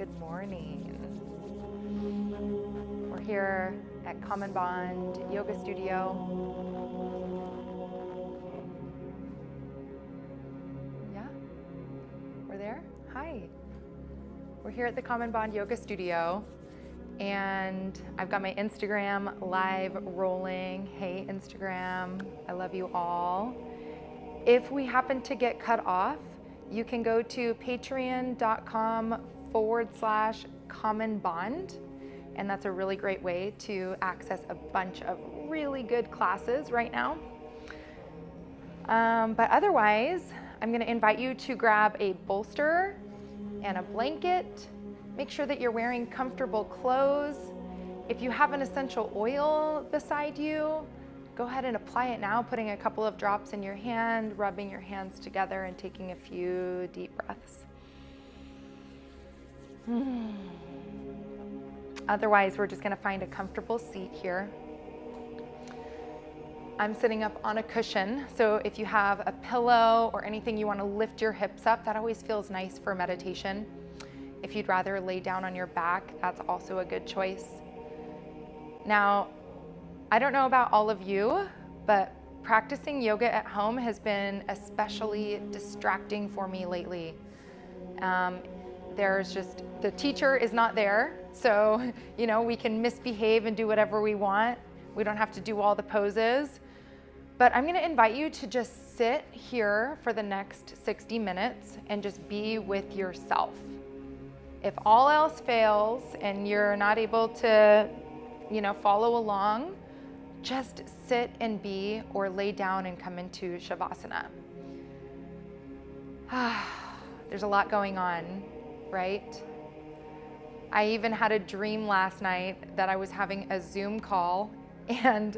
Good morning. We're here at Common Bond Yoga Studio. Yeah? We're there? Hi. We're here at the Common Bond Yoga Studio, and I've got my Instagram live rolling. Hey, Instagram, I love you all. If we happen to get cut off, you can go to patreon.com/commonbond, and that's a really great way to access a bunch of really good classes right now. But otherwise, I'm going to invite you to grab a bolster and a blanket. Make sure that you're wearing comfortable clothes. If you have an essential oil beside you, go ahead and apply it now, putting a couple of drops in your hand, rubbing your hands together and taking a few deep breaths. Otherwise, we're just gonna find a comfortable seat here. I'm sitting up on a cushion, so if you have a pillow or anything you wanna lift your hips up, that always feels nice for meditation. If you'd rather lay down on your back, that's also a good choice. Now, I don't know about all of you, but practicing yoga at home has been especially distracting for me lately. There's just, the teacher is not there, so we can misbehave and do whatever we want. We don't have to do all the poses. But I'm gonna invite you to just sit here for the next 60 minutes and just be with yourself. If all else fails and you're not able to follow along, just sit and be, or lay down and come into Shavasana. There's a lot going on, right? I even had a dream last night that I was having a Zoom call, and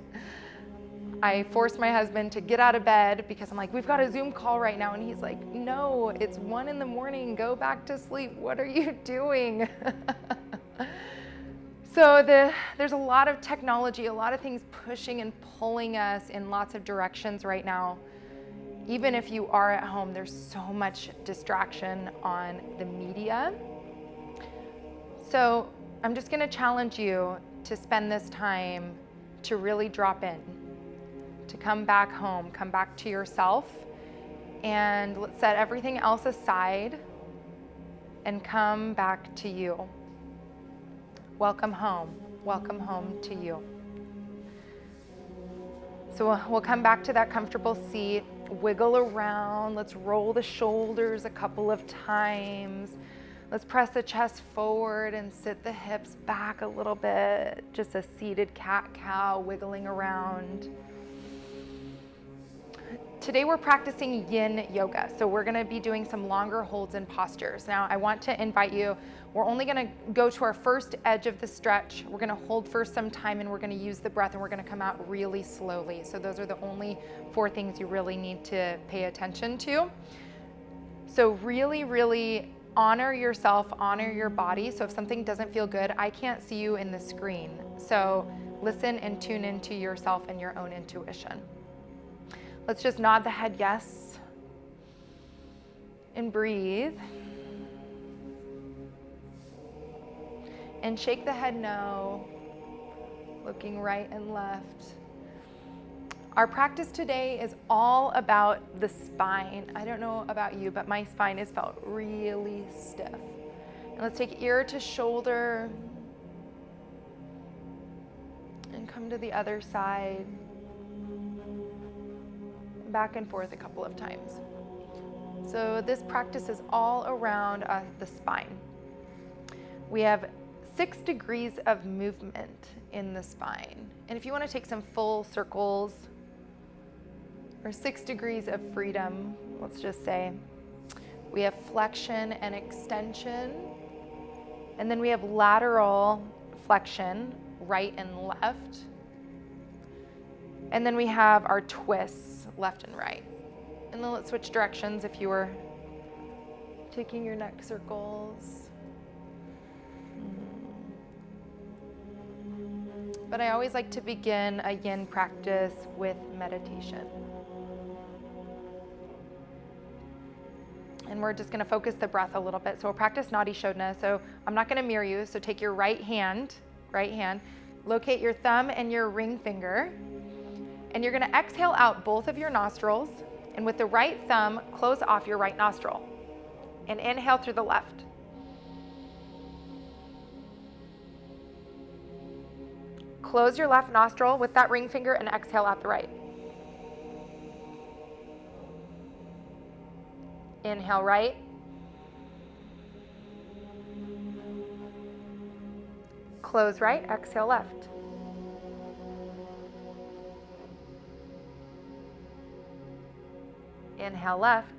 I forced my husband to get out of bed because I'm like, we've got a Zoom call right now. And he's like, no, it's 1 in the morning, go back to sleep. What are you doing? So there's a lot of technology, a lot of things pushing and pulling us in lots of directions right now. Even if you are at home, there's so much distraction on the media. So I'm just gonna challenge you to spend this time to really drop in, to come back home, come back to yourself, and let's set everything else aside and come back to you. Welcome home to you. So we'll come back to that comfortable seat, wiggle around, let's roll the shoulders a couple of times. Let's press the chest forward and sit the hips back a little bit, just a seated cat-cow wiggling around. Today we're practicing yin yoga, so we're gonna be doing some longer holds and postures. Now I want to invite you, we're only gonna go to our first edge of the stretch. We're gonna hold for some time and we're gonna use the breath and we're gonna come out really slowly. So those are the only 4 things you really need to pay attention to. So really, really honor yourself, honor your body. So if something doesn't feel good, I can't see you in the screen. So listen and tune into yourself and your own intuition. Let's just nod the head yes, and breathe. And shake the head no, looking right and left. Our practice today is all about the spine. I don't know about you, but my spine has felt really stiff. And let's take ear to shoulder and come to the other side. Back and forth a couple of times. So this practice is all around the spine. We have 6 degrees of movement in the spine. And if you want to take some full circles, or 6 degrees of freedom, let's just say, we have flexion and extension. And then we have lateral flexion, right and left. And then we have our twists, left and right. And then let's switch directions if you were taking your neck circles. But I always like to begin a yin practice with meditation. And we're just gonna focus the breath a little bit. So we'll practice Nadi Shodhana. So I'm not gonna mirror you, so take your right hand, locate your thumb and your ring finger, and you're gonna exhale out both of your nostrils, and with the right thumb, close off your right nostril. And inhale through the left. Close your left nostril with that ring finger and exhale out the right. Inhale right. Close right, exhale left. Inhale left.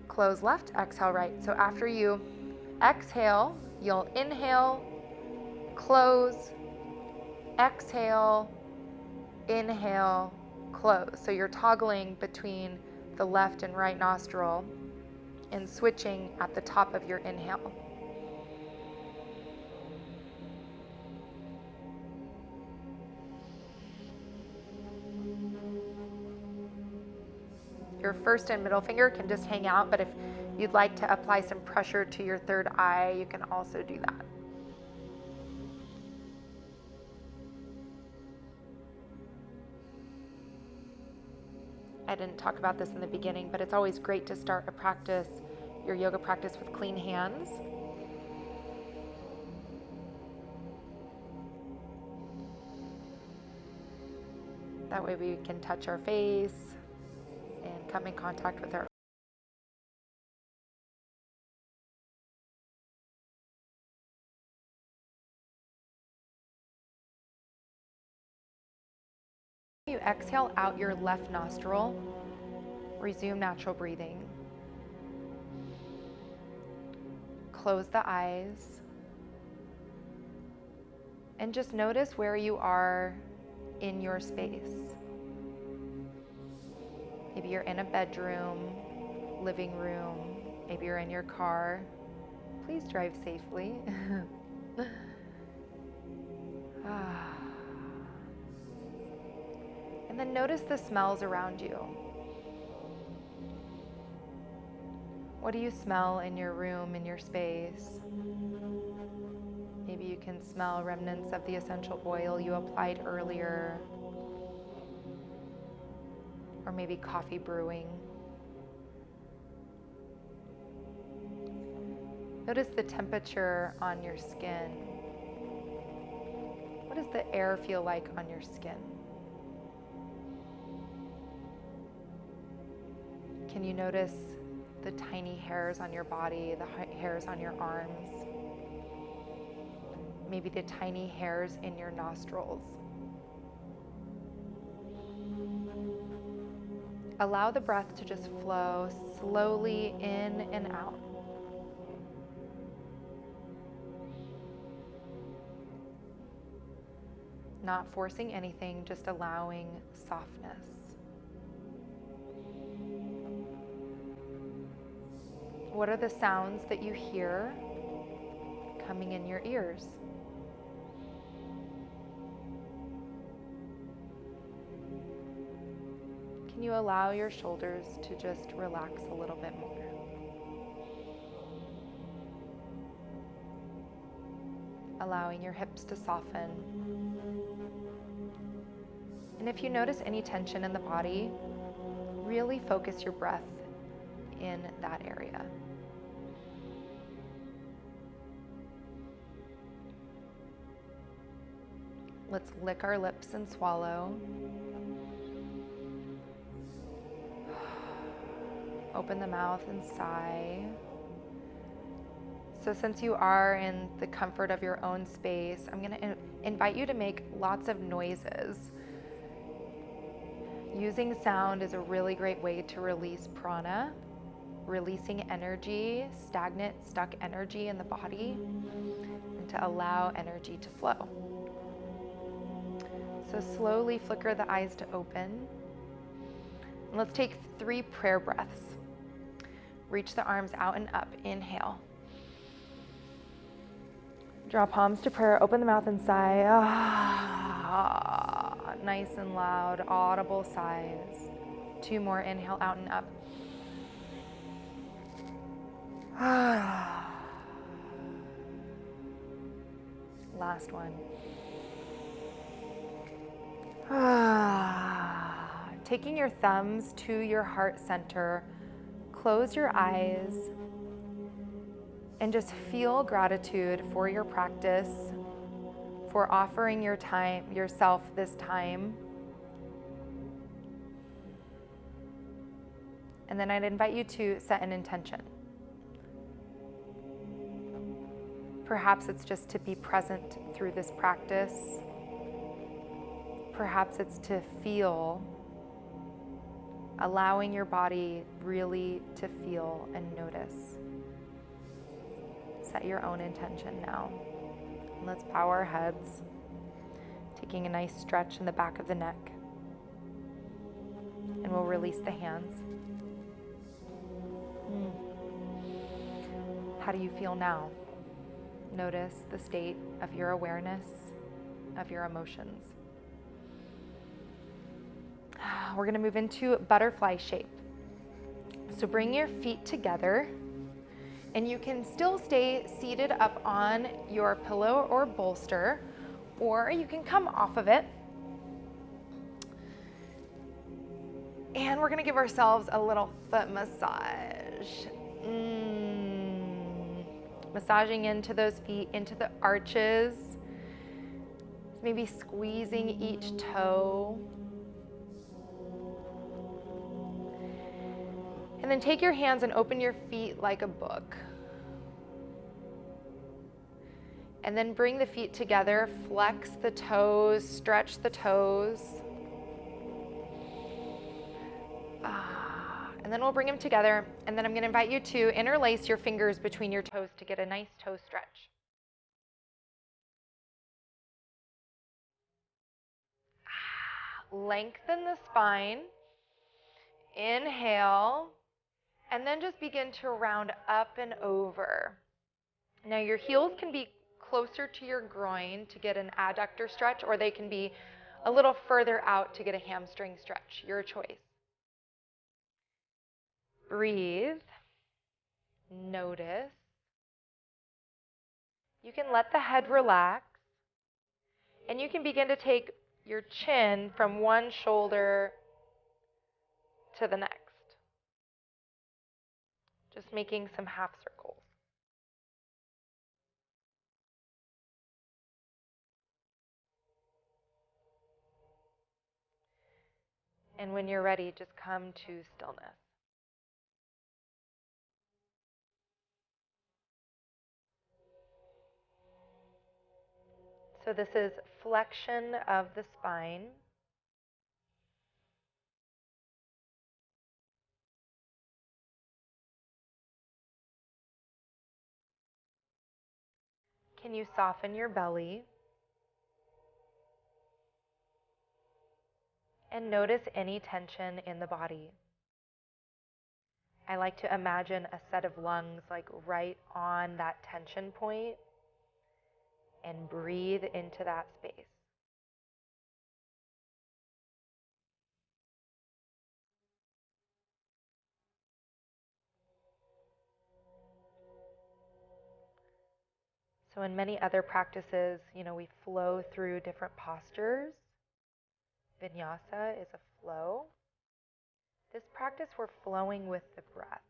Close left, exhale right. So after you exhale, you'll inhale, close, exhale, inhale, close. So you're toggling between the left and right nostril and switching at the top of your inhale. Your first and middle finger can just hang out, but if you'd like to apply some pressure to your third eye, you can also do that. I didn't talk about this in the beginning, but it's always great to start a practice, your yoga practice, with clean hands. That way we can touch our face and come in contact with our you exhale out your left nostril, resume natural breathing. Close the eyes and just notice where you are in your space. Maybe you're in a bedroom, living room, maybe you're in your car. Please drive safely. And then notice the smells around you. What do you smell in your room, in your space? Maybe you can smell remnants of the essential oil you applied earlier, or maybe coffee brewing. Notice the temperature on your skin. What does the air feel like on your skin? Can you notice the tiny hairs on your body, the hairs on your arms? Maybe the tiny hairs in your nostrils. Allow the breath to just flow slowly in and out. Not forcing anything, just allowing softness. What are the sounds that you hear coming in your ears? Can you allow your shoulders to just relax a little bit more? Allowing your hips to soften. And if you notice any tension in the body, really focus your breath in that area. Let's lick our lips and swallow. Open the mouth and sigh. So since you are in the comfort of your own space, I'm going to invite you to make lots of noises. Using sound is a really great way to release prana, releasing energy, stagnant, stuck energy in the body, and to allow energy to flow. So slowly flicker the eyes to open. And let's take 3 prayer breaths. Reach the arms out and up. Inhale. Draw palms to prayer. Open the mouth and sigh. nice and loud, audible sighs. 2 more, inhale out and up. Last one. Taking your thumbs to your heart center, close your eyes and just feel gratitude for your practice, for offering yourself this time. And then I'd invite you to set an intention. Perhaps it's just to be present through this practice. Perhaps it's to feel, allowing your body really to feel and notice. Set your own intention now. Let's bow our heads, taking a nice stretch in the back of the neck. And we'll release the hands. How do you feel now? Notice the state of your awareness, of your emotions. We're going to move into butterfly shape. So bring your feet together, and you can still stay seated up on your pillow or bolster, or you can come off of it. And we're going to give ourselves a little foot massage. Massaging into those feet, into the arches. Maybe squeezing each toe. And then take your hands and open your feet like a book. And then bring the feet together, flex the toes, stretch the toes. And then we'll bring them together, and then I'm going to invite you to interlace your fingers between your toes to get a nice toe stretch. Lengthen the spine. Inhale. And then just begin to round up and over. Now your heels can be closer to your groin to get an adductor stretch, or they can be a little further out to get a hamstring stretch. Your choice. Breathe. Notice. You can let the head relax, and you can begin to take your chin from one shoulder to the next. Just making some half circles. And when you're ready, just come to stillness. So this is flexion of the spine. Can you soften your belly? And notice any tension in the body. I like to imagine a set of lungs like right on that tension point, and breathe into that space. So in many other practices, we flow through different postures. Vinyasa is a flow. This practice, we're flowing with the breath.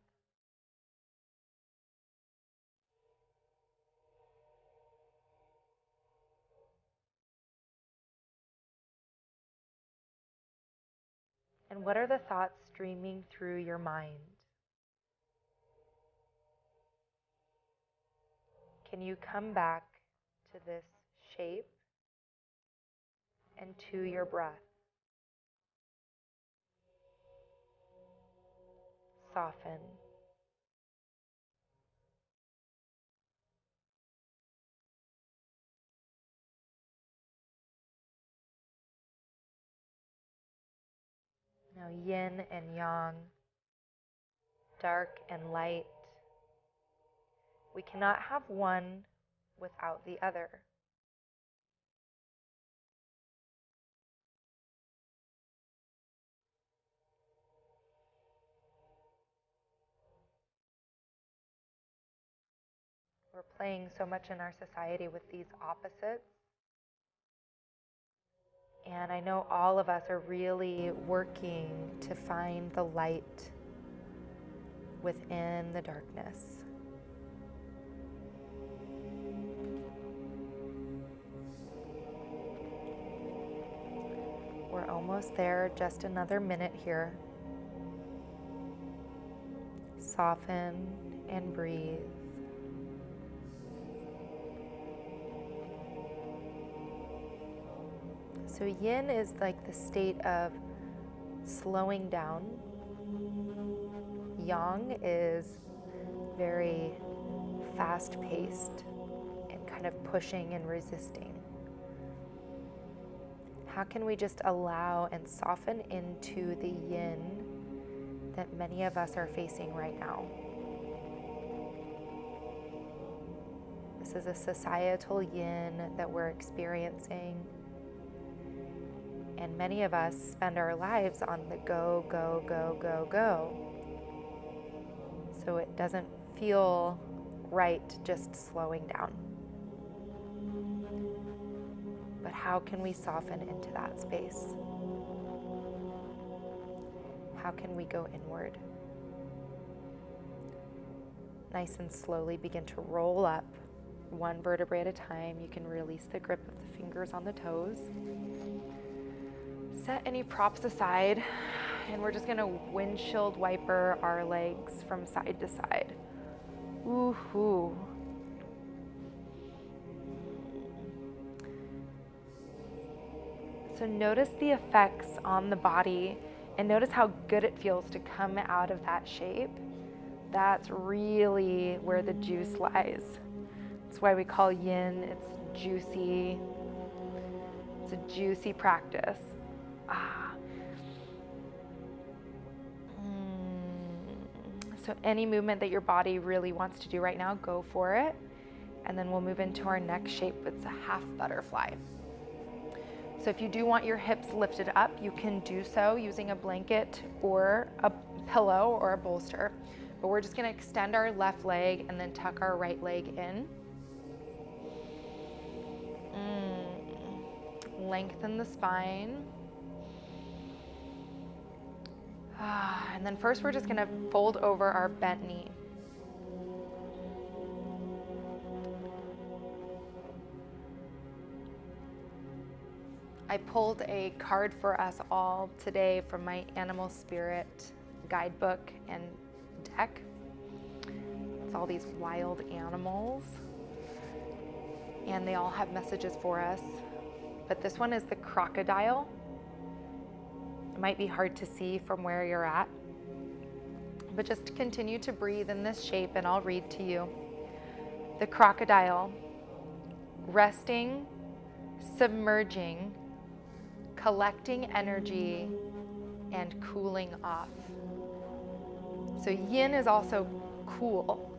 And what are the thoughts streaming through your mind? Can you come back to this shape and to your breath? Soften. Now yin and yang, dark and light. We cannot have one without the other. We're playing so much in our society with these opposites. And I know all of us are really working to find the light within the darkness. We're almost there, just another minute here. Soften and breathe. So yin is like the state of slowing down. Yang is very fast-paced and kind of pushing and resisting. How can we just allow and soften into the yin that many of us are facing right now? This is a societal yin that we're experiencing. And many of us spend our lives on the go, go, go, go, go. So it doesn't feel right just slowing down. But how can we soften into that space? How can we go inward? Nice and slowly begin to roll up one vertebrae at a time. You can release the grip of the fingers on the toes. Set any props aside, and we're just gonna windshield wiper our legs from side to side. Woohoo. So notice the effects on the body and notice how good it feels to come out of that shape. That's really where the juice lies. That's why we call yin, it's juicy. It's a juicy practice. So any movement that your body really wants to do right now, go for it. And then we'll move into our next shape. It's a half butterfly. So if you do want your hips lifted up, you can do so using a blanket or a pillow or a bolster. But we're just gonna extend our left leg and then tuck our right leg in. Lengthen the spine. And then first we're just gonna fold over our bent knee. I pulled a card for us all today from my Animal Spirit guidebook and deck. It's all these wild animals, and they all have messages for us. But this one is the crocodile. It might be hard to see from where you're at, but just continue to breathe in this shape and I'll read to you. The crocodile, resting, submerging, collecting energy, and cooling off. So yin is also cool,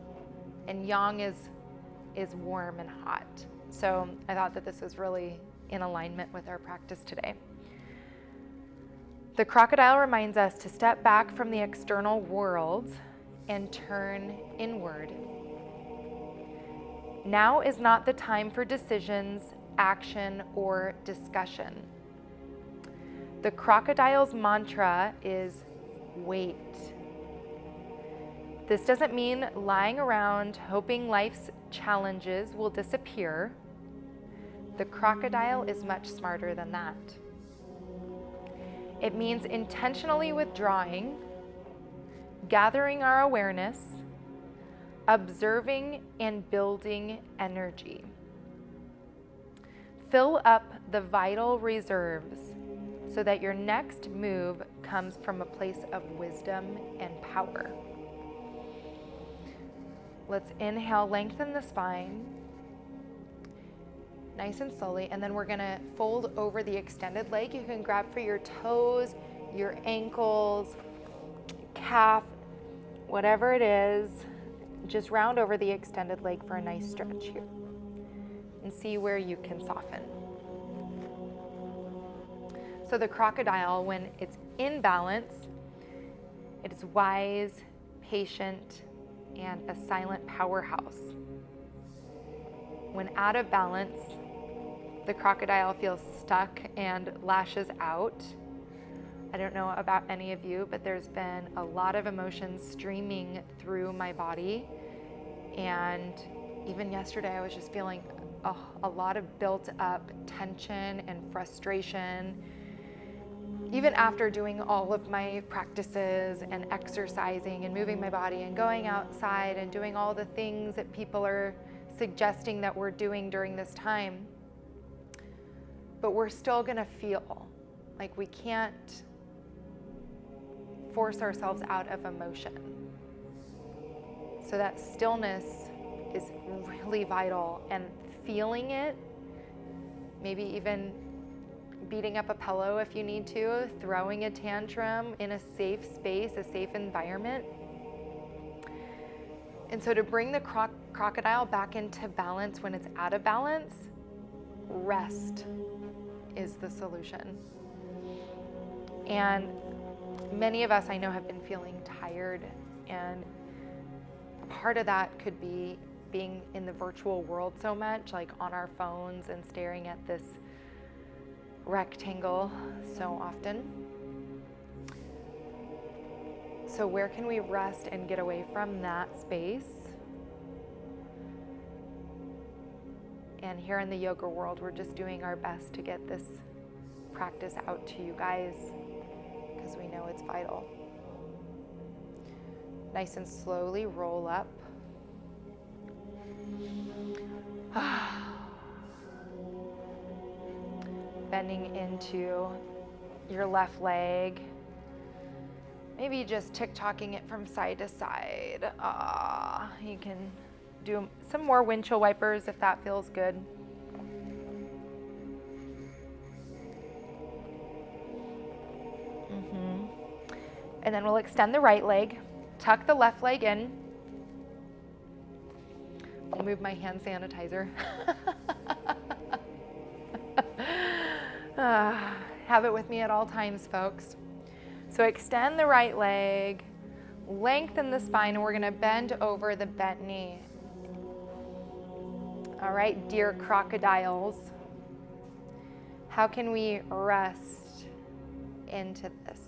and yang is warm and hot. So I thought that this was really in alignment with our practice today. The crocodile reminds us to step back from the external world and turn inward. Now is not the time for decisions, action, or discussion. The crocodile's mantra is wait. This doesn't mean lying around hoping life's challenges will disappear. The crocodile is much smarter than that. It means intentionally withdrawing, gathering our awareness, observing and building energy. Fill up the vital reserves so that your next move comes from a place of wisdom and power. Let's inhale, lengthen the spine, nice and slowly, and then we're gonna fold over the extended leg. You can grab for your toes, your ankles, calf, whatever it is. Just round over the extended leg for a nice stretch here and see where you can soften. So the crocodile, when it's in balance, it is wise, patient, and a silent powerhouse. When out of balance, the crocodile feels stuck and lashes out. I don't know about any of you, but there's been a lot of emotions streaming through my body. And even yesterday, I was just feeling a lot of built up tension and frustration. Even after doing all of my practices and exercising and moving my body and going outside and doing all the things that people are suggesting that we're doing during this time, but we're still gonna feel like we can't force ourselves out of emotion. So that stillness is really vital, and feeling it, maybe even beating up a pillow if you need to, throwing a tantrum in a safe space, a safe environment. And so to bring the crocodile back into balance when it's out of balance, rest is the solution. And many of us I know have been feeling tired, and part of that could be being in the virtual world so much, like on our phones and staring at this rectangle so often. So where can we rest and get away from that space? And here in the yoga world, we're just doing our best to get this practice out to you guys, because we know it's vital. Nice and slowly roll up. Bending into your left leg. Maybe just tick-tocking it from side to side. You can do some more windshield wipers if that feels good. And then we'll extend the right leg, tuck the left leg in. I'll move my hand sanitizer. Have it with me at all times, folks. So extend the right leg, lengthen the spine, and we're gonna bend over the bent knee. All right, dear crocodiles, how can we rest into this?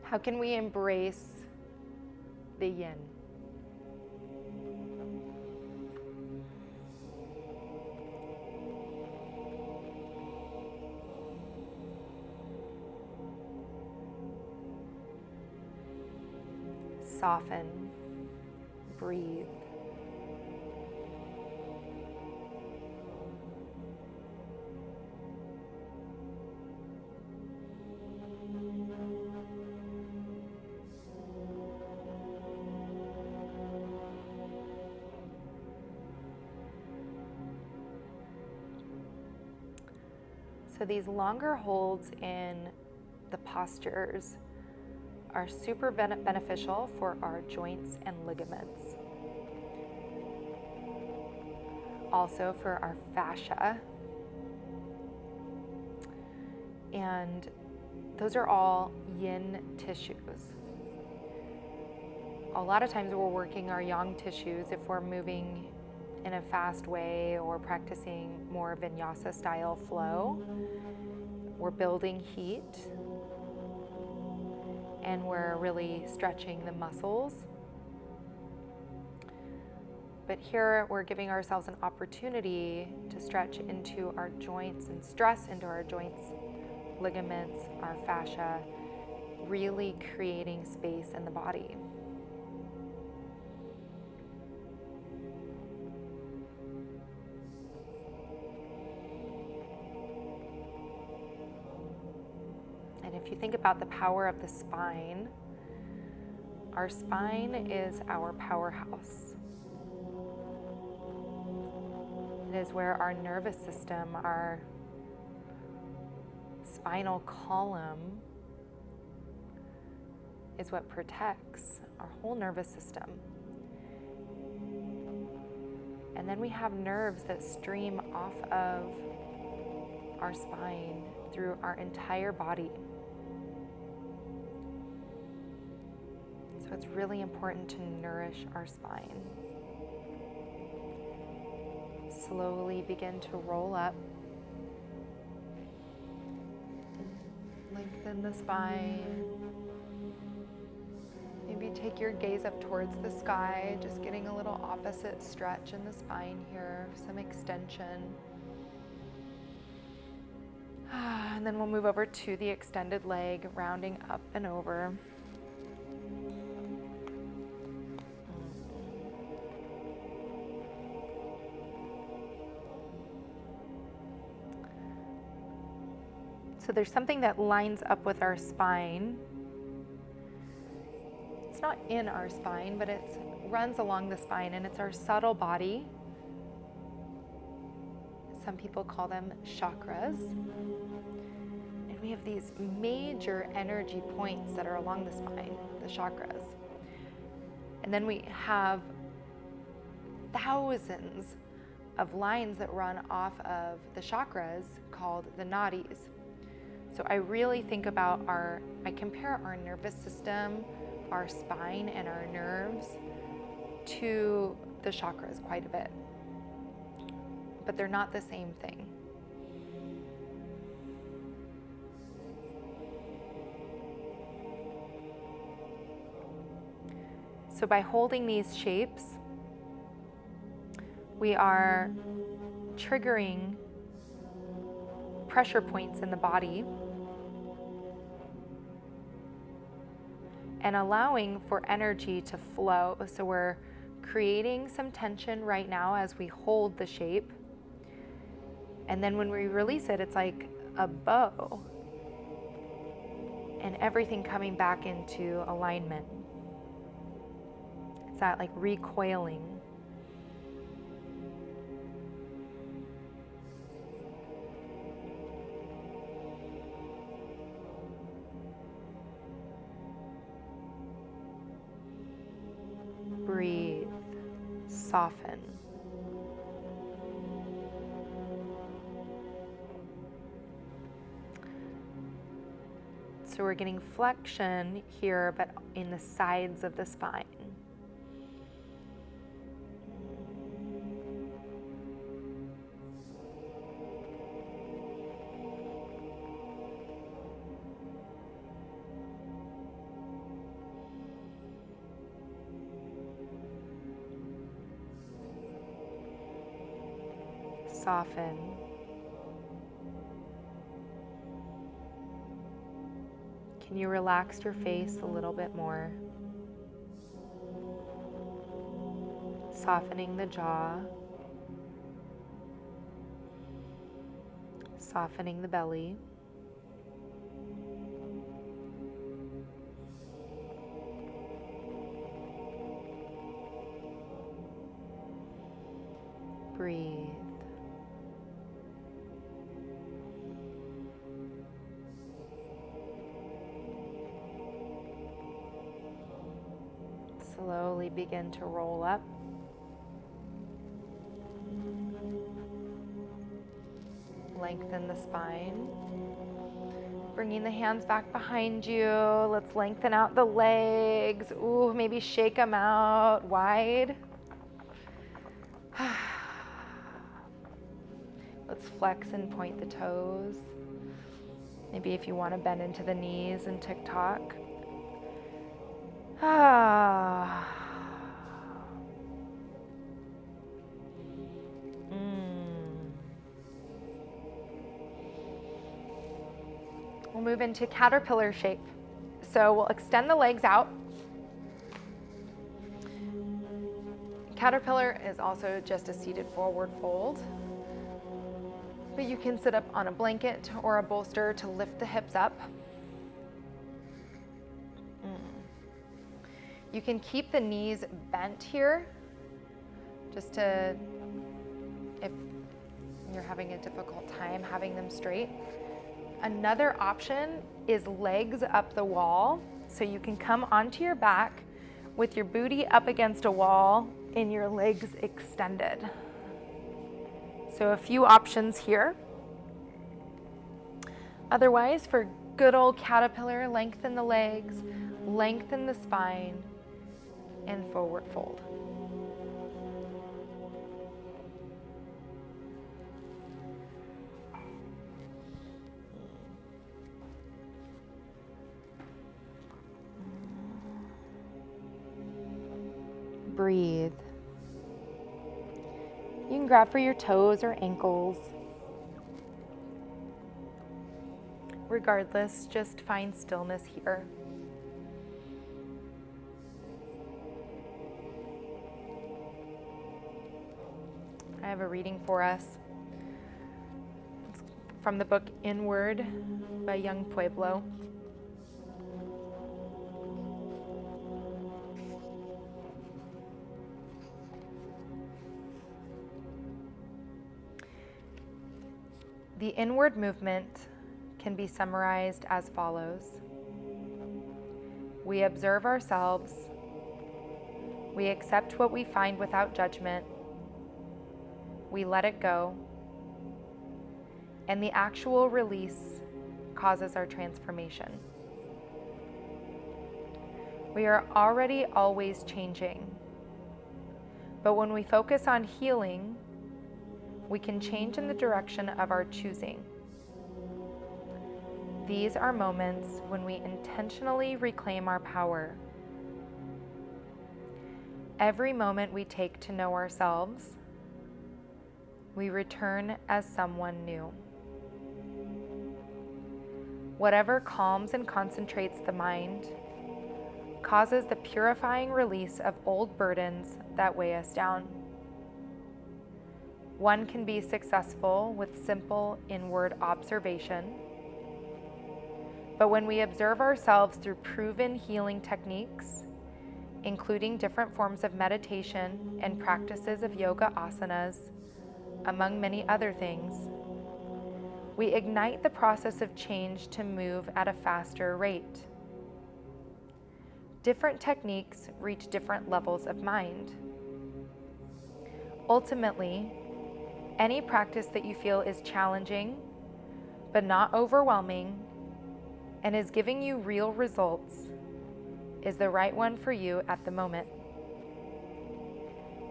How can we embrace the yin? Soften, breathe. So these longer holds in the postures are super beneficial for our joints and ligaments. Also for our fascia. And those are all yin tissues. A lot of times we're working our yang tissues if we're moving in a fast way or practicing more vinyasa style flow. We're building heat and we're really stretching the muscles. But here we're giving ourselves an opportunity to stretch into our joints and stress into our joints, ligaments, our fascia, really creating space in the body. If you think about the power of the spine, our spine is our powerhouse. It is where our nervous system, our spinal column, is what protects our whole nervous system. And then we have nerves that stream off of our spine through our entire body. So it's really important to nourish our spine. Slowly begin to roll up. Lengthen the spine. Maybe take your gaze up towards the sky, just getting a little opposite stretch in the spine here, some extension. And then we'll move over to the extended leg, rounding up and over. So there's something that lines up with our spine. It's not in our spine, but it runs along the spine, and it's our subtle body. Some people call them chakras. And we have these major energy points that are along the spine, the chakras. And then we have thousands of lines that run off of the chakras called the nadis. So I really think about I compare our nervous system, our spine, and our nerves to the chakras quite a bit. But they're not the same thing. So by holding these shapes, we are triggering pressure points in the body and allowing for energy to flow. So we're creating some tension right now as we hold the shape. And then when we release it, it's like a bow and everything coming back into alignment. It's that like recoiling. Breathe, soften. So we're getting flexion here, but in the sides of the spine. Soften. Can you relax your face a little bit more? Softening the jaw. Softening the belly. Breathe. Slowly begin to roll up. Lengthen the spine. Bringing the hands back behind you. Let's lengthen out the legs. Ooh, maybe shake them out wide. Let's flex and point the toes. Maybe if you want to bend into the knees and tick-tock. We'll move into caterpillar shape. So we'll extend the legs out. Caterpillar is also just a seated forward fold. But you can sit up on a blanket or a bolster to lift the hips up. You can keep the knees bent here, just to, if you're having a difficult time having them straight. Another option is legs up the wall. So you can come onto your back with your booty up against a wall and your legs extended. So a few options here. Otherwise, for good old caterpillar, lengthen the legs, lengthen the spine, and forward fold. breathe. You can grab for your toes or ankles. Regardless, just find stillness here. I have a reading for us. It's from the book Inward by Young Pueblo. The inward movement can be summarized as follows. We observe ourselves. We accept what we find without judgment. We let it go. And the actual release causes our transformation. We are already always changing. But when we focus on healing, we can change in the direction of our choosing. These are moments when we intentionally reclaim our power. Every moment we take to know ourselves, we return as someone new. Whatever calms and concentrates the mind causes the purifying release of old burdens that weigh us down. One can be successful with simple inward observation, but when we observe ourselves through proven healing techniques, including different forms of meditation and practices of yoga asanas, among many other things, we ignite the process of change to move at a faster rate. Different techniques reach different levels of mind. Ultimately, any practice that you feel is challenging, but not overwhelming, and is giving you real results, is the right one for you at the moment.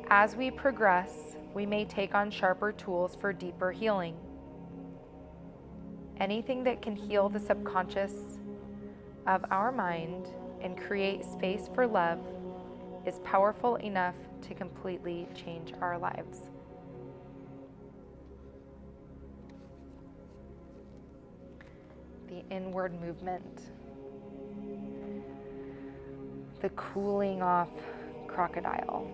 As we progress, we may take on sharper tools for deeper healing. Anything that can heal the subconscious of our mind and create space for love is powerful enough to completely change our lives. The inward movement, the cooling off crocodile.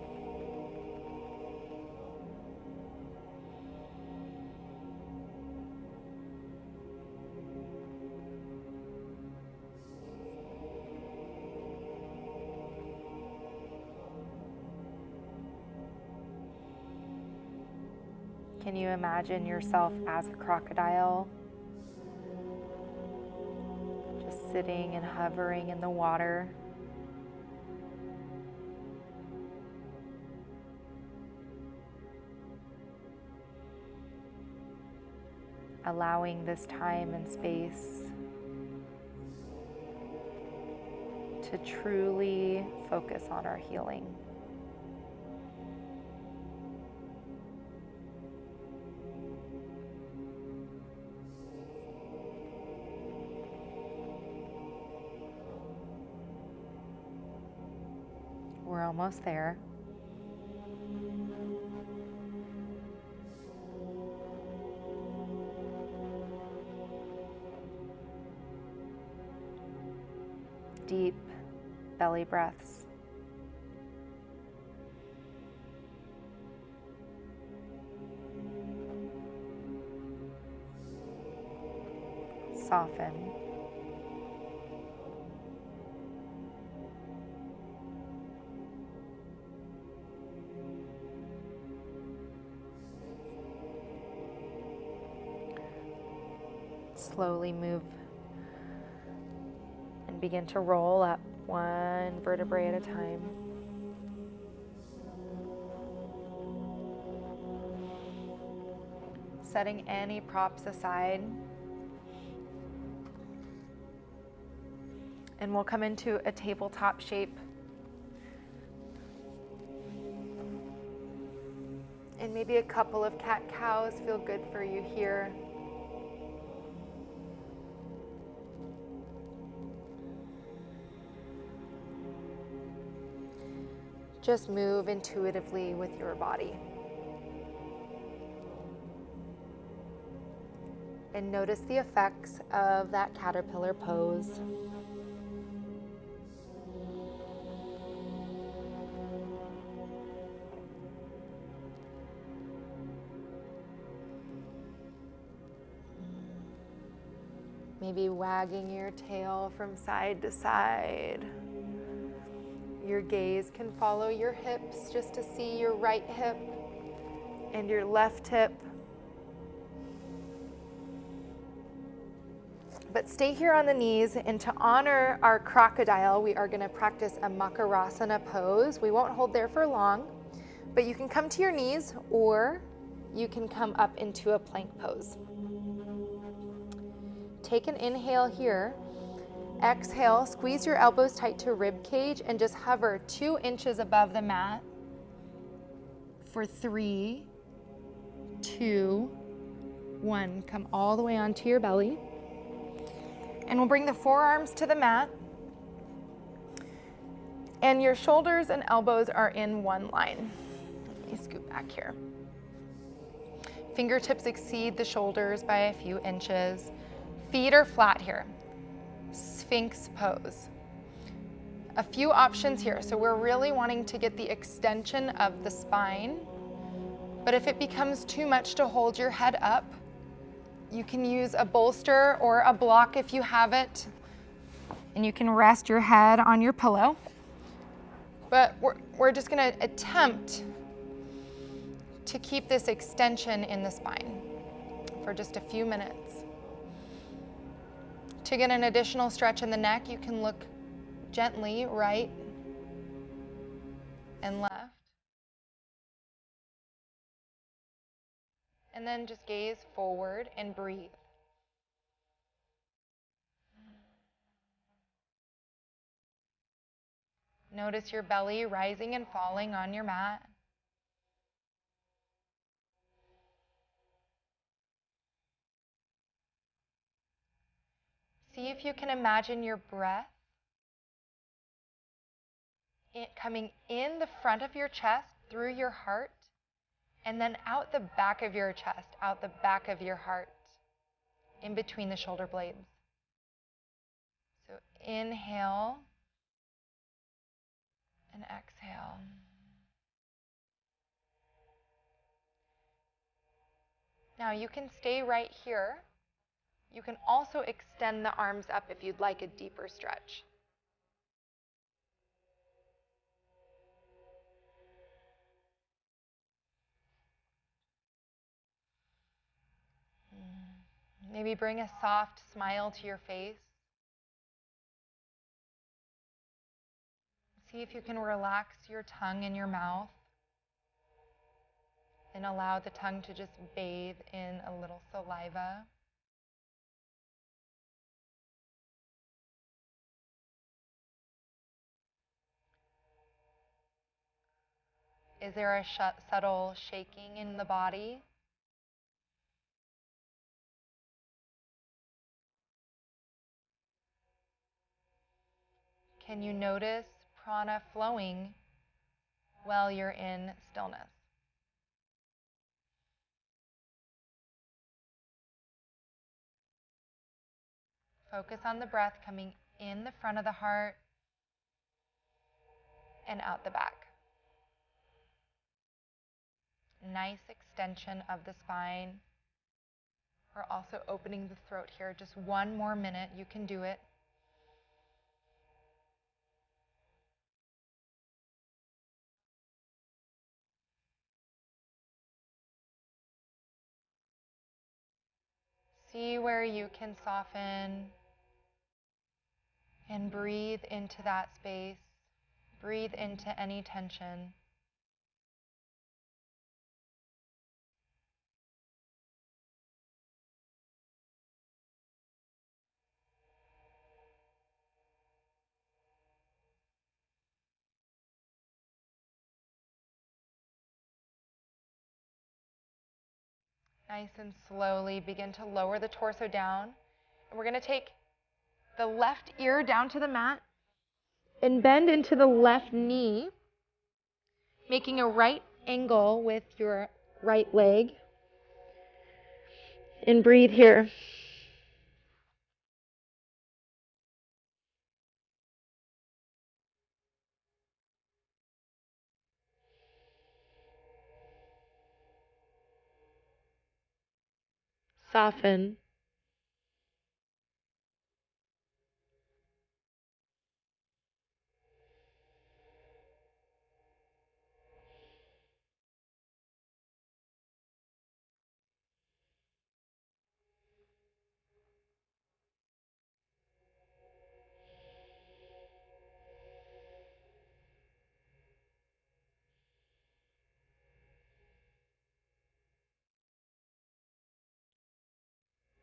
Can you imagine yourself as a crocodile? Just sitting and hovering in the water. Allowing this time and space to truly focus on our healing. We're almost there. Deep belly breaths. Soften. Slowly move and begin to roll up one vertebrae at a time. Setting any props aside. And we'll come into a tabletop shape. And maybe a couple of cat-cows feel good for you here. Just move intuitively with your body. And notice the effects of that caterpillar pose. Maybe wagging your tail from side to side. Your gaze can follow your hips just to see your right hip and your left hip. But stay here on the knees, and to honor our crocodile, we are going to practice a Makarasana pose. We won't hold there for long, but you can come to your knees or you can come up into a plank pose. Take an inhale here. Exhale, squeeze your elbows tight to rib cage and just hover 2 inches above the mat for 3, 2, 1. Come all the way onto your belly. And we'll bring the forearms to the mat. And your shoulders and elbows are in one line. Let me scoot back here. Fingertips exceed the shoulders by a few inches. Feet are flat here. Sphinx pose. A few options here. So we're really wanting to get the extension of the spine. But if it becomes too much to hold your head up, you can use a bolster or a block if you have it, and you can rest your head on your pillow. But we're just going to attempt to keep this extension in the spine for just a few minutes. To get an additional stretch in the neck, you can look gently right and left. And then just gaze forward and breathe. Notice your belly rising and falling on your mat. See if you can imagine your breath coming in the front of your chest through your heart, and then out the back of your chest, out the back of your heart, in between the shoulder blades. So inhale and exhale. Now you can stay right here. You can also extend the arms up if you'd like a deeper stretch. Maybe bring a soft smile to your face. See if you can relax your tongue in your mouth and allow the tongue to just bathe in a little saliva. Is there a subtle shaking in the body? Can you notice prana flowing while you're in stillness? Focus on the breath coming in the front of the heart and out the back. Nice extension of the spine. We're also opening the throat here. Just 1 more minute. You can do it. See where you can soften and breathe into that space. Breathe into any tension. Nice and slowly begin to lower the torso down. And we're going to take the left ear down to the mat and bend into the left knee. making a right angle with your right leg. And breathe here. Soften.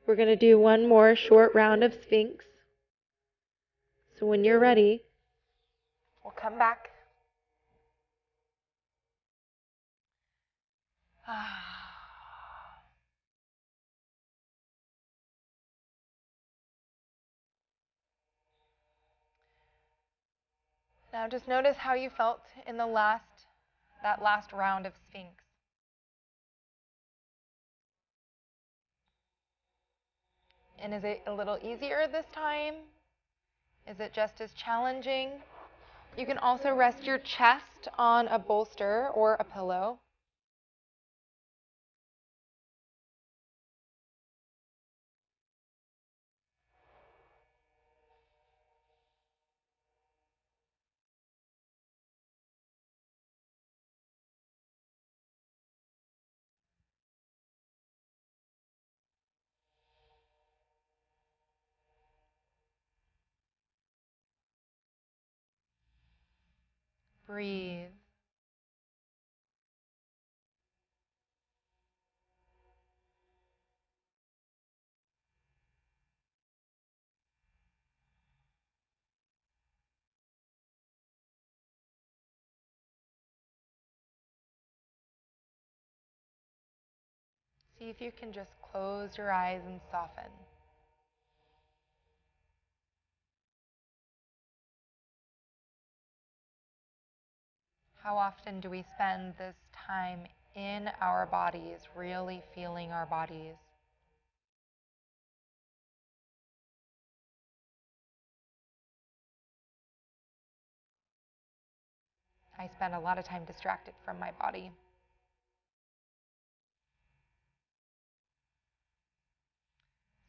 We're going to do one more short round of Sphinx. So when you're ready, we'll come back. Now just notice how you felt in that last round of Sphinx. And is it a little easier this time? Is it just as challenging? You can also rest your chest on a bolster or a pillow. Breathe. See if you can just close your eyes and soften. How often do we spend this time in our bodies, really feeling our bodies? I spend a lot of time distracted from my body.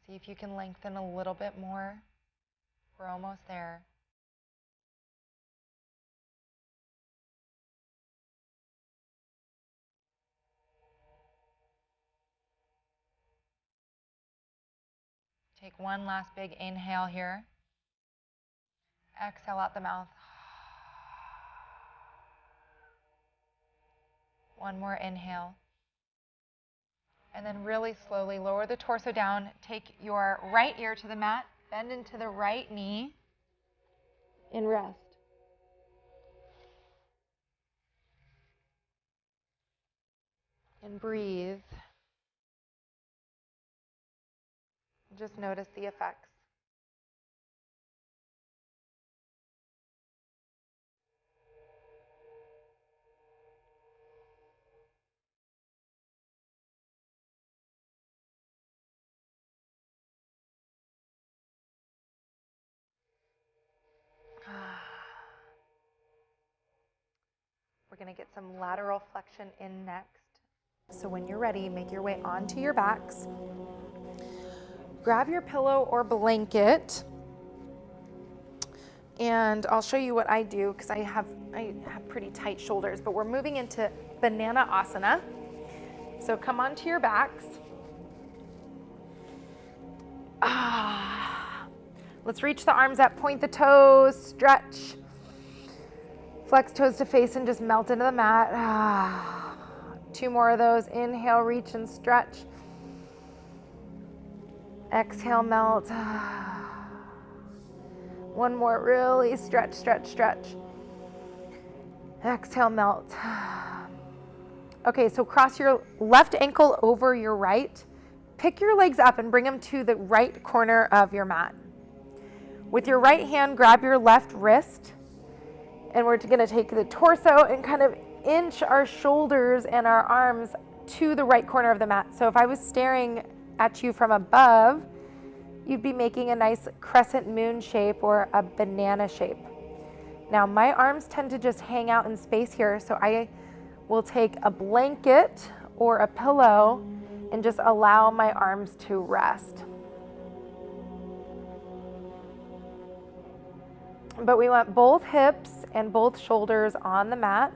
See if you can lengthen a little bit more. We're almost there. Take one last big inhale here. Exhale out the mouth. One more inhale. And then really slowly lower the torso down. Take your right ear to the mat. Bend into the right knee. And rest. And breathe. Just notice the effects. We're going to get some lateral flexion in next. So when you're ready, make your way onto your backs. Grab your pillow or blanket. And I'll show you what I do because I have pretty tight shoulders, but we're moving into banana asana. So come onto your backs. Let's reach the arms up, point the toes, stretch. Flex toes to face and just melt into the mat. 2 more of those. Inhale, reach and stretch. Exhale, melt. 1 more, really stretch, stretch, stretch. Exhale, melt. Okay, so cross your left ankle over your right. Pick your legs up and bring them to the right corner of your mat. With your right hand, grab your left wrist. And we're going to take the torso and kind of inch our shoulders and our arms to the right corner of the mat. So if I was staring at you from above, you'd be making a nice crescent moon shape or a banana shape. Now my arms tend to just hang out in space here, so I will take a blanket or a pillow and just allow my arms to rest. But we want both hips and both shoulders on the mat.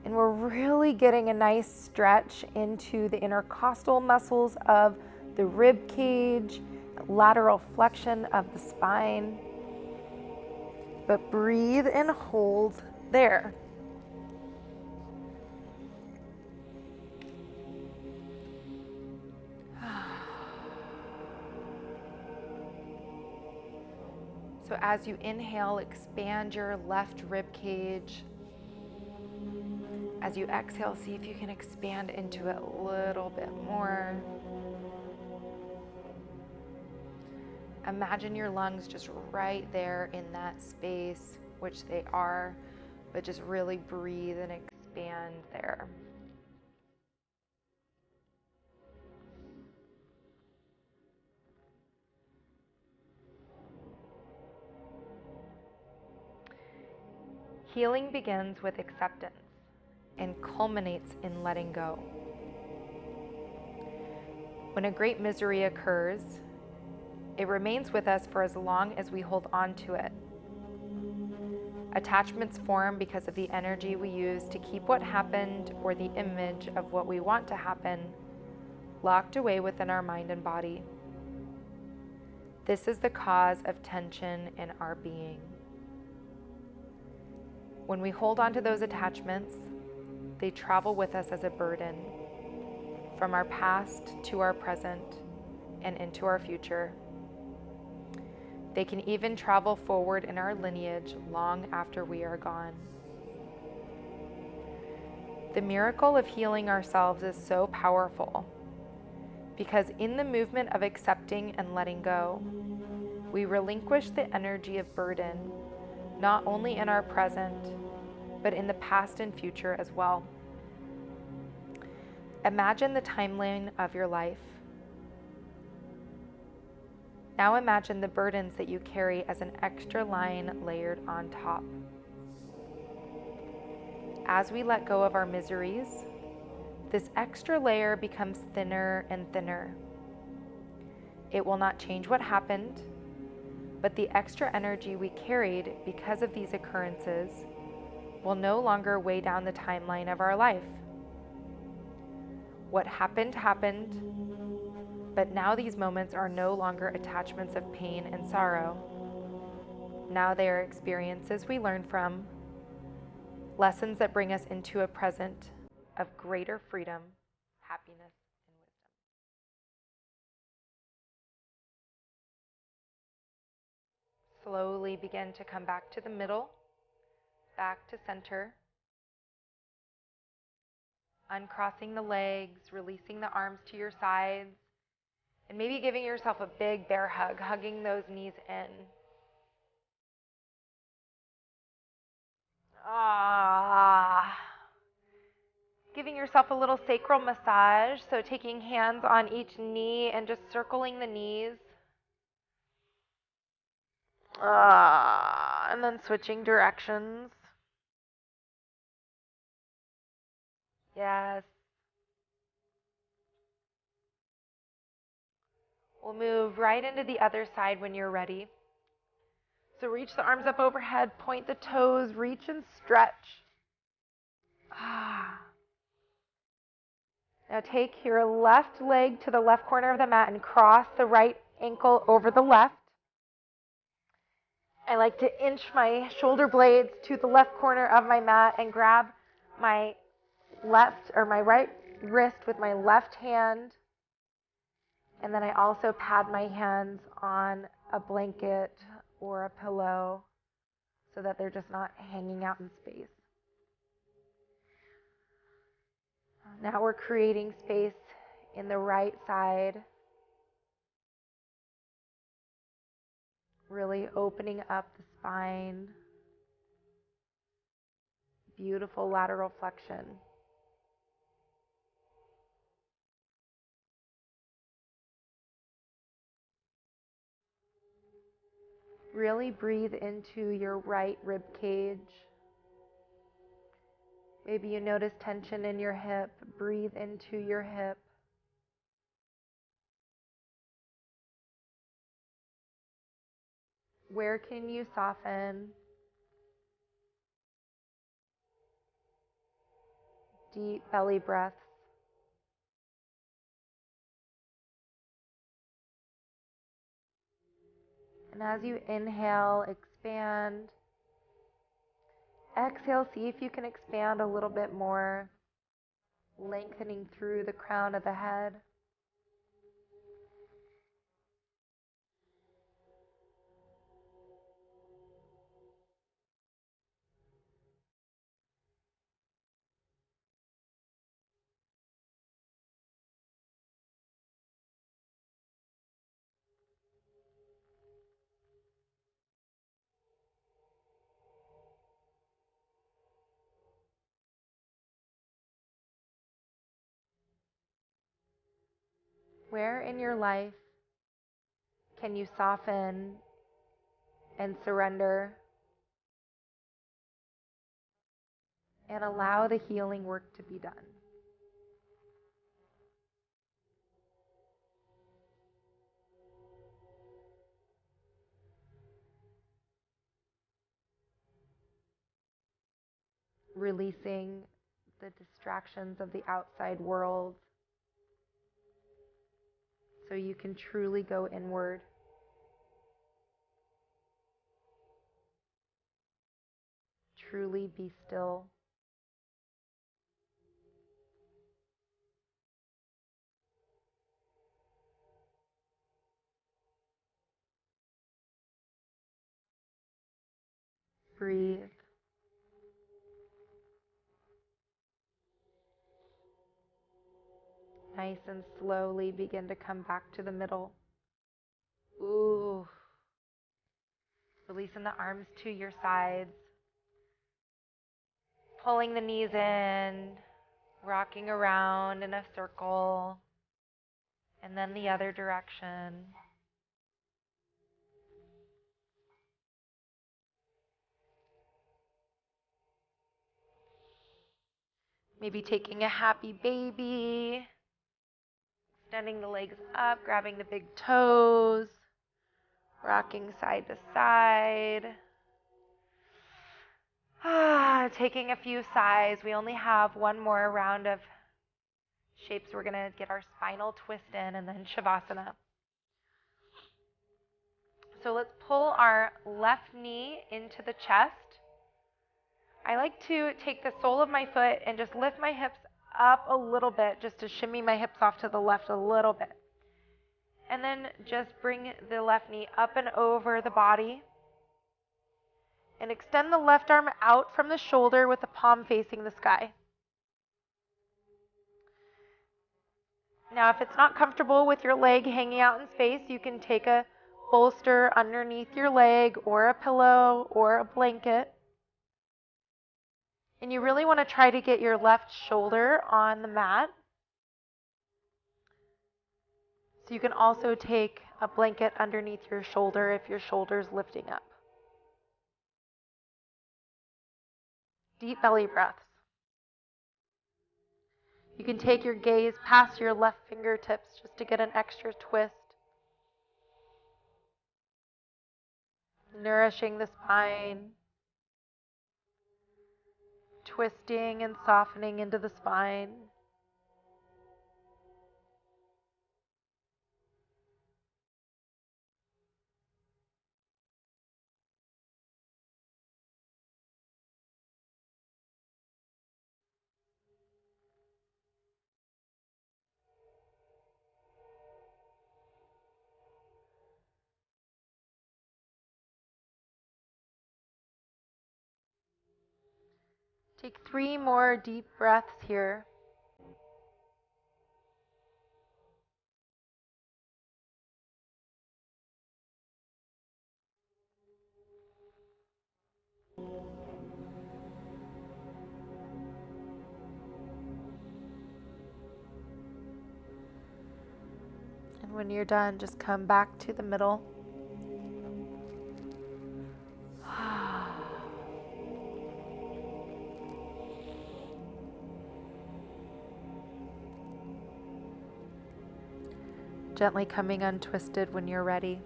And we're really getting a nice stretch into the intercostal muscles of the rib cage, lateral flexion of the spine. But breathe and hold there. So as you inhale, expand your left rib cage. As you exhale, see if you can expand into it a little bit more. Imagine your lungs just right there in that space, which they are, but just really breathe and expand there. Healing begins with acceptance and culminates in letting go. When a great misery occurs, it remains with us for as long as we hold on to it. Attachments form because of the energy we use to keep what happened or the image of what we want to happen locked away within our mind and body. This is the cause of tension in our being. When we hold on to those attachments, they travel with us as a burden from our past to our present and into our future. They can even travel forward in our lineage long after we are gone. The miracle of healing ourselves is so powerful because in the movement of accepting and letting go, we relinquish the energy of burden, not only in our present, but in the past and future as well. Imagine the timeline of your life. Now imagine the burdens that you carry as an extra line layered on top. As we let go of our miseries, this extra layer becomes thinner and thinner. It will not change what happened, but the extra energy we carried because of these occurrences will no longer weigh down the timeline of our life. What happened, happened, but now these moments are no longer attachments of pain and sorrow. Now they are experiences we learn from, lessons that bring us into a present of greater freedom, happiness, and wisdom. Slowly begin to come back to the middle, back to center. Uncrossing the legs, releasing the arms to your sides, and maybe giving yourself a big bear hug, hugging those knees in. Giving yourself a little sacral massage, so taking hands on each knee and just circling the knees. And then switching directions. Yes. We'll move right into the other side when you're ready. So reach the arms up overhead, point the toes, reach and stretch. Now take your left leg to the left corner of the mat and cross the right ankle over the left. I like to inch my shoulder blades to the left corner of my mat and grab my left or my right wrist with my left hand. And then I also pad my hands on a blanket or a pillow so that they're just not hanging out in space. Now we're creating space in the right side, really opening up the spine, beautiful lateral flexion. Really breathe into your right rib cage. Maybe you notice tension in your hip. Breathe into your hip. Where can you soften? Deep belly breaths. And as you inhale, expand. Exhale, see if you can expand a little bit more, lengthening through the crown of the head. Where in your life can you soften and surrender and allow the healing work to be done? Releasing the distractions of the outside world so you can truly go inward. Truly be still. Breathe. Nice and slowly begin to come back to the middle. Ooh. Releasing the arms to your sides. Pulling the knees in. Rocking around in a circle. And then the other direction. Maybe taking a happy baby. Extending the legs up, grabbing the big toes. Rocking side to side. Taking a few sighs. We only have one more round of shapes. We're going to get our spinal twist in and then Shavasana. So let's pull our left knee into the chest. I like to take the sole of my foot and just lift my hips up a little bit, just to shimmy my hips off to the left a little bit. And then just bring the left knee up and over the body. And extend the left arm out from the shoulder with the palm facing the sky. Now, if it's not comfortable with your leg hanging out in space, you can take a bolster underneath your leg or a pillow or a blanket. And you really want to try to get your left shoulder on the mat. So you can also take a blanket underneath your shoulder if your shoulder's lifting up. Deep belly breaths. You can take your gaze past your left fingertips just to get an extra twist. Nourishing the spine. Twisting and softening into the spine. Take 3 more deep breaths here. When you're done, just come back to the middle. Gently coming untwisted when you're ready.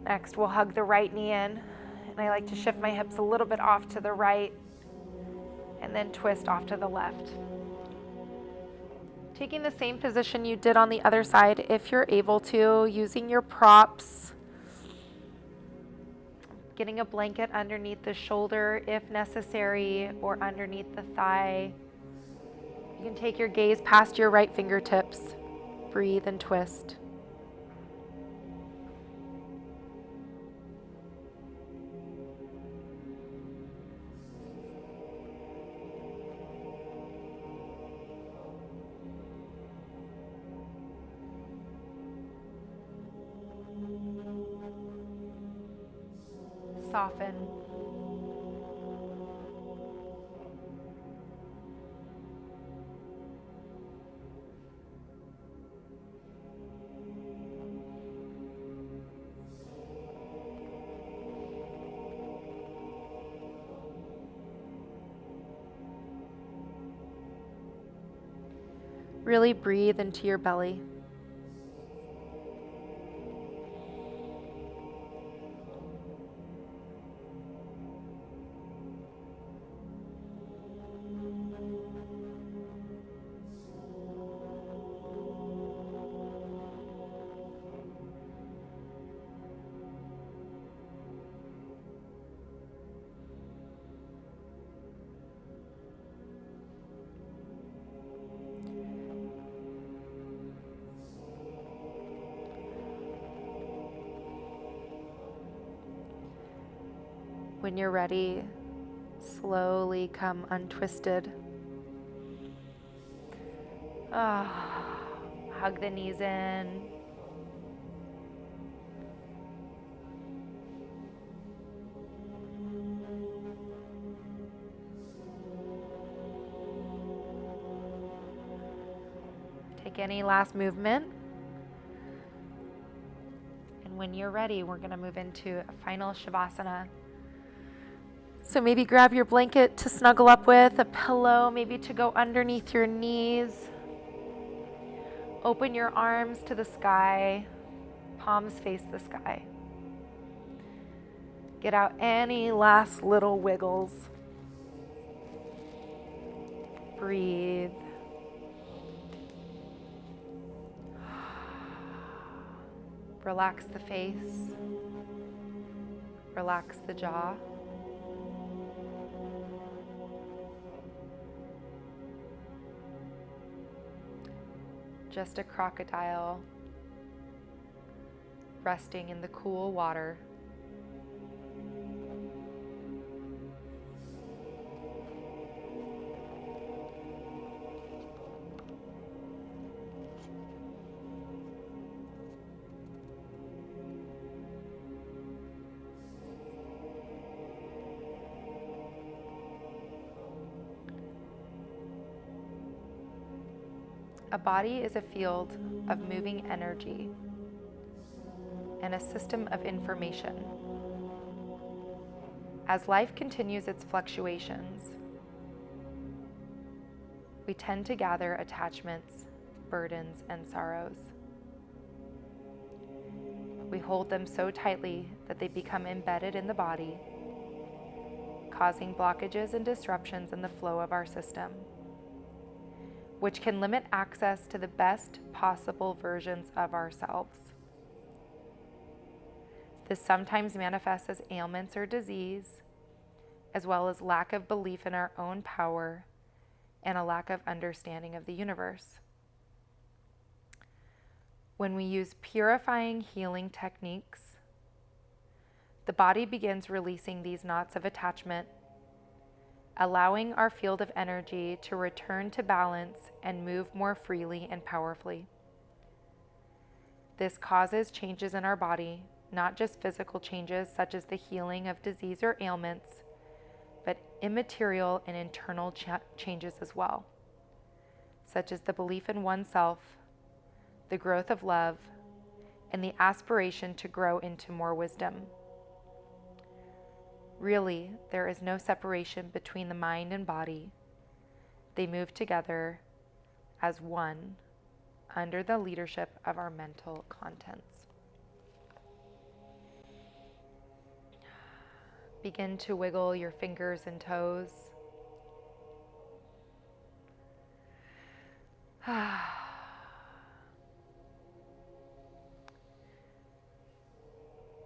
Next, we'll hug the right knee in, and I like to shift my hips a little bit off to the right and then twist off to the left. Taking the same position you did on the other side, if you're able to, using your props, getting a blanket underneath the shoulder if necessary, or underneath the thigh. You can take your gaze past your right fingertips. Breathe and twist. Soften. Really breathe into your belly. When you're ready, slowly come untwisted. Hug the knees in. Take any last movement. And when you're ready, we're going to move into a final Shavasana. So maybe grab your blanket to snuggle up with, a pillow maybe to go underneath your knees. Open your arms to the sky, palms face the sky. Get out any last little wiggles. Breathe. Relax the face. Relax the jaw. Just a crocodile resting in the cool water. A body is a field of moving energy and a system of information. As life continues its fluctuations, we tend to gather attachments, burdens, and sorrows. We hold them so tightly that they become embedded in the body, causing blockages and disruptions in the flow of our system, which can limit access to the best possible versions of ourselves. This sometimes manifests as ailments or disease, as well as lack of belief in our own power and a lack of understanding of the universe. When we use purifying healing techniques, the body begins releasing these knots of attachment, allowing our field of energy to return to balance and move more freely and powerfully. This causes changes in our body, not just physical changes such as the healing of disease or ailments, but immaterial and internal changes as well, such as the belief in oneself, the growth of love, and the aspiration to grow into more wisdom. Really, there is no separation between the mind and body. They move together as one under the leadership of our mental contents. Begin to wiggle your fingers and toes.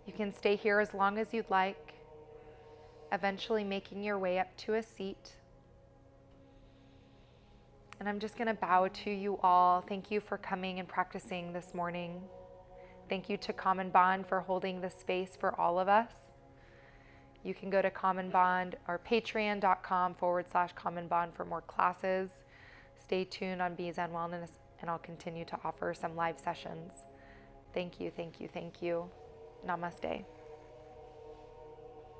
You can stay here as long as you'd like, eventually making your way up to a seat. And I'm just going to bow to you all. Thank you for coming and practicing this morning. Thank you to Common Bond for holding this space for all of us. You can go to Common Bond or patreon.com/Common Bond for more classes. Stay tuned on BZENwellness, and I'll continue to offer some live sessions. Thank you, thank you, thank you. Namaste.